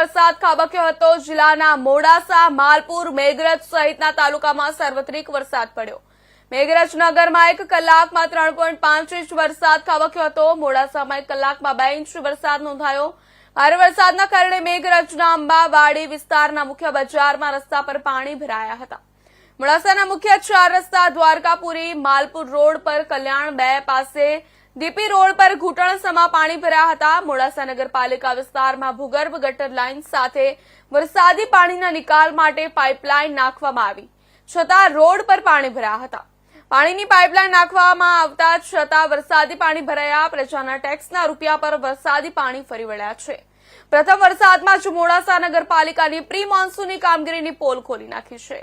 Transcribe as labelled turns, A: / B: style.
A: વરસાદ ખાબક્યો હતો। જિલ્લાના મોડાસા, માલપુર, મેઘરજ સહિતના તાલુકામાં સાર્વત્રિક વરસાદ પડ્યો। મેઘરજ નગરમાં 1 કલાકમાં 3.5 ઇંચ વરસાદ ખાબક્યો હતો। મોડાસામાં 1 કલાકમાં 2 ઇંચ વરસાદ નોંધાયો। ભારે વરસાદના કારણે મેઘરજના અંબાવાડી વિસ્તારના મુખ્ય બજારમાં રસ્તા પર પાણી ભરાયા હતા। મોડાસાના મુખ્ય 4 રસ્તા દ્વારકાપુરી, માલપુર રોડ પર કલ્યાણ 2 પાસે ડીપી રોડ પર ઘૂંટણસમાં પાણી ભરાયા હતા। મોડાસા નગરપાલિકા વિસ્તારમાં ભૂગર્ભ ગટર લાઇન સાથે વરસાદી પાણીના નિકાલ માટે પાઇપલાઇન નાખવામાં આવી, છતાં રોડ પર પાણી ભરાયા હતા। પાણીની પાઇપલાઇન નાખવામાં આવતા છતાં વરસાદી પાણી ભરાયા। પ્રજાના ટેક્સના રૂપિયા પર વરસાદી પાણી ફરી વળ્યા છે। પ્રથમ વરસાદમાં જ મોડાસા નગરપાલિકાની પ્રી મોન્સૂનની કામગીરીની પોલ ખોલી નાખી છે।